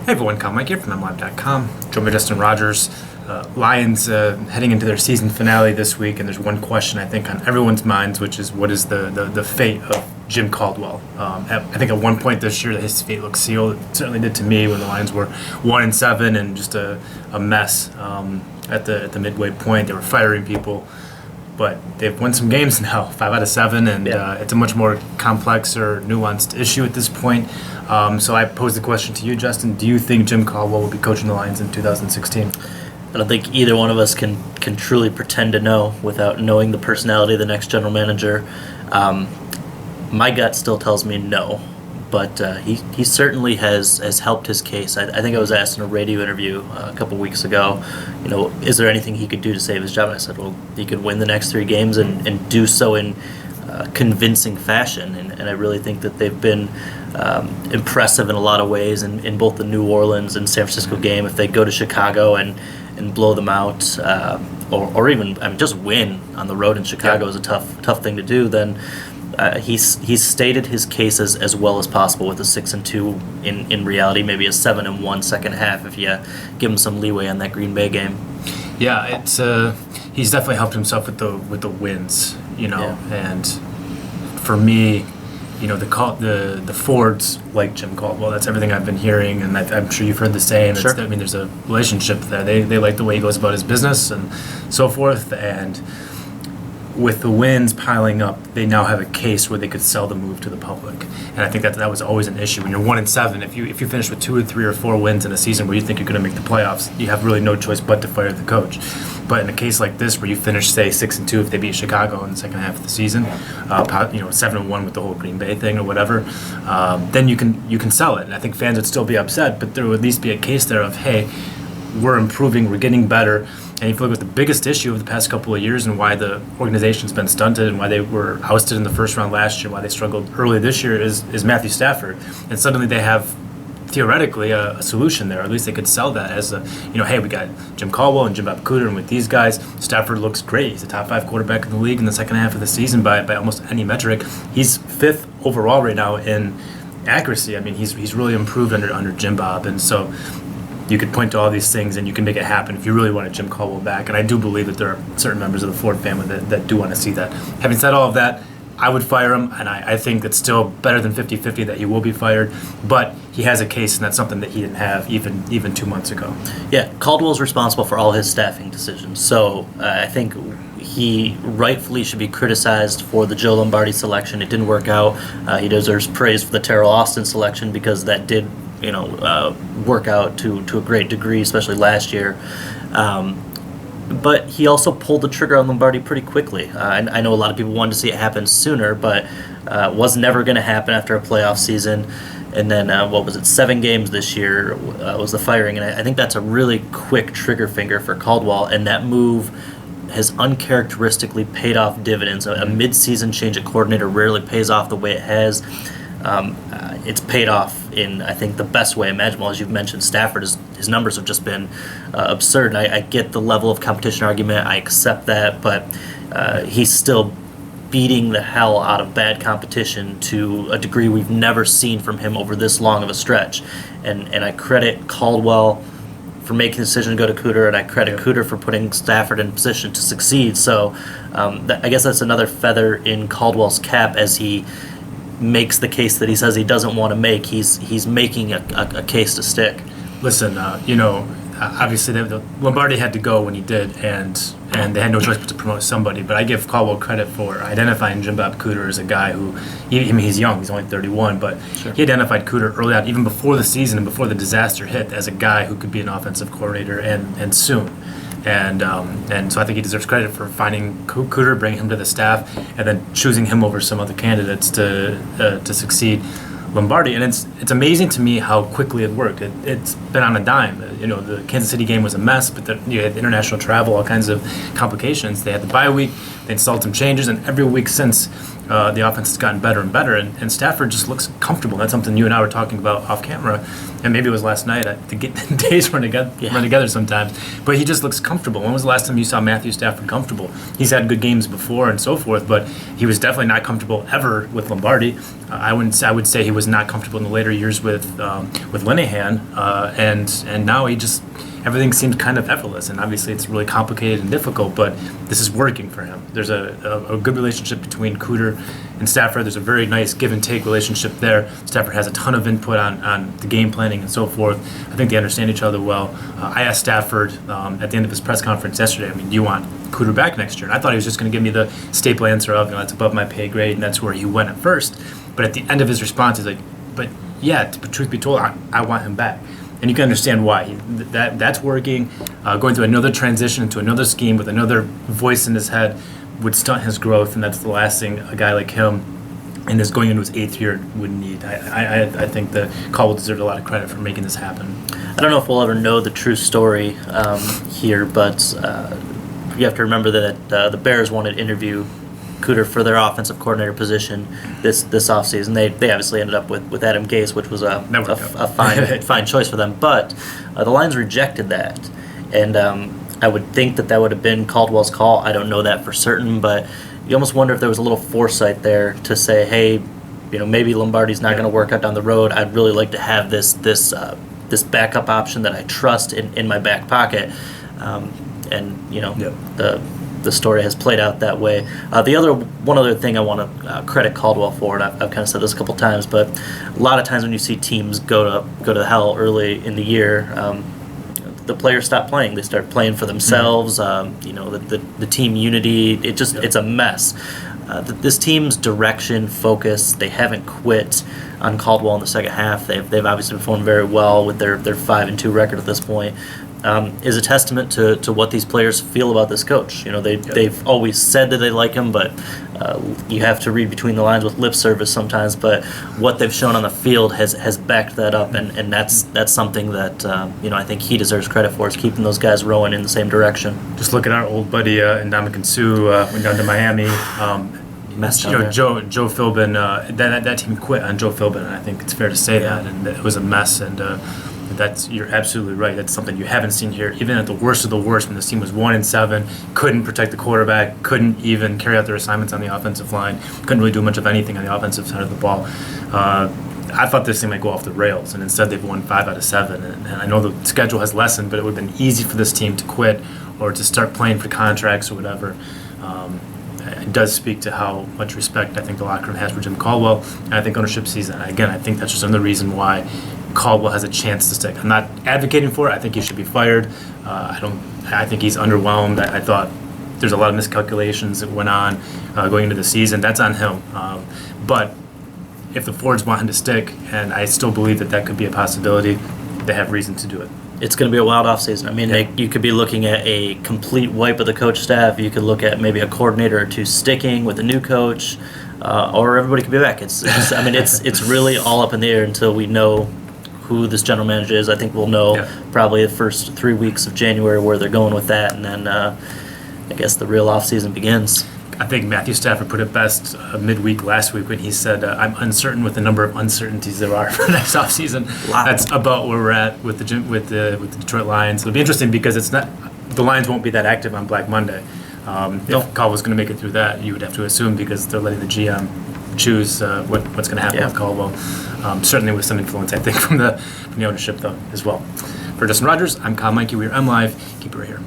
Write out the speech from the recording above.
Hey everyone, Kyle Mike here from MLive.com. Joined by Justin Rogers. Lions heading into their season finale this week, and there's one question I think on everyone's minds, which is what is the fate of Jim Caldwell? I think at one point this year his fate looked sealed. It certainly did to me when the Lions were 1-7 and just a mess at the midway point. They were firing people. But they've won some games now, 5 out of 7, and it's a much more complex or nuanced issue at this point. So I pose the question to you, Justin. Do you think Jim Caldwell will be coaching the Lions in 2016? I don't think either one of us can truly pretend to know without knowing the personality of the next general manager. My gut still tells me no, but he certainly has helped his case. I think I was asked in a radio interview a couple weeks ago, is there anything he could do to save his job? And I said, well, he could win the next 3 games and do so in convincing fashion. And I really think that they've been impressive in a lot of ways in both the New Orleans and San Francisco game. If they go to Chicago and blow them out, or even just win on the road in Chicago is a tough thing to do, then he's stated his case as well as possible with a 6-2 in reality, maybe a 7-1 second half if you give him some leeway on that Green Bay game. Yeah, it's he's definitely helped himself with the wins, and for me, the Fords like Jim Caldwell. That's everything I've been hearing, and I'm sure you've heard the same. Sure. There's a relationship there. They like the way he goes about his business and so forth, and with the wins piling up, they now have a case where they could sell the move to the public. And I think that was always an issue. When you're 1-7, if you finish with 2 or 3 or 4 wins in a season where you think you're going to make the playoffs, you have really no choice but to fire the coach. But in a case like this, where you finish, say, 6-2 if they beat Chicago in the second half of the season, 7-1 with the whole Green Bay thing or whatever, then you can sell it. And I think fans would still be upset, but there would at least be a case there of, hey, we're improving, we're getting better. And if you look at the biggest issue of the past couple of years and why the organization's been stunted and why they were ousted in the first round last year, why they struggled early this year is Matthew Stafford. And suddenly they have theoretically a solution there, or at least they could sell that as hey, we got Jim Caldwell and Jim Caldwell, and with these guys, Stafford looks great. He's a top 5 quarterback in the league in the second half of the season by almost any metric. He's 5th overall right now in accuracy. I mean, he's really improved under Jim Bob, and so you could point to all these things and you can make it happen if you really wanted Jim Caldwell back. And I do believe that there are certain members of the Ford family that do want to see that. Having said all of that, I would fire him, and I think it's still better than 50-50 that he will be fired. But he has a case, and that's something that he didn't have even 2 months ago. Yeah, Caldwell's responsible for all his staffing decisions. So I think he rightfully should be criticized for the Joe Lombardi selection. It didn't work out. He deserves praise for the Terrell Austin selection because that did work out to a great degree, especially last year. But he also pulled the trigger on Lombardi pretty quickly. I know a lot of people wanted to see it happen sooner, but was never going to happen after a playoff season. And then, 7 games this year was the firing. And I think that's a really quick trigger finger for Caldwell. And that move has uncharacteristically paid off dividends. A mid-season change at coordinator rarely pays off the way it has. It's paid off in, I think, the best way imaginable. As you've mentioned, Stafford, his numbers have just been absurd. And I get the level of competition argument. I accept that. But he's still beating the hell out of bad competition to a degree we've never seen from him over this long of a stretch. And I credit Caldwell for making the decision to go to Cooter, and I credit Cooter for putting Stafford in position to succeed. So I guess that's another feather in Caldwell's cap as he makes the case that he says he doesn't want to make. He's making a case to stick. Listen, obviously the Lombardi had to go when he did, and they had no choice but to promote somebody. But I give Caldwell credit for identifying Jim Bob Cooter as a guy who, he's young, he's only 31, but Sure. He identified Cooter early on, even before the season and before the disaster hit, as a guy who could be an offensive coordinator and soon. And so I think he deserves credit for finding Cooter, bringing him to the staff, and then choosing him over some other candidates to succeed Lombardi. And it's amazing to me how quickly it worked. It's been on a dime. The Kansas City game was a mess, but you had international travel, all kinds of complications. They had the bye week. They installed some changes, and every week since, the offense has gotten better and better. And Stafford just looks comfortable. That's something you and I were talking about off camera. and maybe it was last night. The days run together sometimes. But he just looks comfortable. When was the last time you saw Matthew Stafford comfortable? He's had good games before and so forth, but he was definitely not comfortable ever with Lombardi. I would say he was not comfortable in the later years with Linehan, and now he just. Everything seems kind of effortless, and obviously it's really complicated and difficult, but this is working for him. There's a good relationship between Cooter and Stafford. There's a very nice give-and-take relationship there. Stafford has a ton of input on the game planning and so forth. I think they understand each other well. I asked Stafford at the end of his press conference yesterday, do you want Cooter back next year? And I thought he was just going to give me the staple answer of, that's above my pay grade, and that's where he went at first. But at the end of his response, he's like, but truth be told, I want him back. And you can understand why. That's working. Going through another transition into another scheme with another voice in his head would stunt his growth, and that's the last thing a guy like him, and is going into his 8th year, would need. I think that Caldwell deserves a lot of credit for making this happen. I don't know if we'll ever know the true story here, but you have to remember that the Bears wanted to interview Cooter for their offensive coordinator position this offseason. They obviously ended up with Adam Gase, which was a fine choice for them. But the Lions rejected that, and I would think that would have been Caldwell's call. I don't know that for certain, but you almost wonder if there was a little foresight there to say, hey, maybe Lombardi's not going to work out down the road. I'd really like to have this backup option that I trust in my back pocket, the story has played out that way. One other thing I want to credit Caldwell for, and I've kind of said this a couple times, but a lot of times when you see teams go to hell early in the year, the players stop playing. They start playing for themselves. The team unity, it's a mess. This team's direction, focus, they haven't quit on Caldwell in the second half. They've obviously performed very well with their 5-2 record at this point. Is a testament to what these players feel about this coach. They've always said that they like him, but you have to read between the lines with lip service sometimes. But what they've shown on the field has backed that up, and that's something that I think he deserves credit for, is keeping those guys rowing in the same direction. Just look at our old buddy Ndamukong Suh went down to Miami. Joe Philbin, that team quit on Joe Philbin, and I think it's fair to say that, and it was a mess. And you're absolutely right. That's something you haven't seen here. Even at the worst of the worst, when this team was 1-7, couldn't protect the quarterback, couldn't even carry out their assignments on the offensive line, couldn't really do much of anything on the offensive side of the ball. I thought this thing might go off the rails, and instead they've won 5 out of 7. And I know the schedule has lessened, but it would have been easy for this team to quit or to start playing for contracts or whatever. It does speak to how much respect I think the locker room has for Jim Caldwell, and I think ownership sees that. Again, I think that's just another reason why Caldwell has a chance to stick. I'm not advocating for it. I think he should be fired. I think he's underwhelmed. I thought there's a lot of miscalculations that went on going into the season. That's on him. But if the Fords want him to stick, and I still believe that could be a possibility, they have reason to do it. It's going to be a wild offseason. You could be looking at a complete wipe of the coach staff. You could look at maybe a coordinator or two sticking with a new coach, or everybody could be back. It's really all up in the air until we know who this general manager is. I think we'll know probably the first 3 weeks of January where they're going with that, and then I guess the real offseason begins. I think Matthew Stafford put it best midweek last week when he said, "I'm uncertain with the number of uncertainties there are for next offseason." That's about where we're at with the Detroit Lions. It'll be interesting because the Lions won't be that active on Black Monday. If Caldwell's going to make it through that, you would have to assume, because they're letting the GM choose what's going to happen with Caldwell. Certainly with some influence, I think, from the ownership though as well. For Justin Rogers, I'm Kyle Meinke. We are M Live. Keep it right here.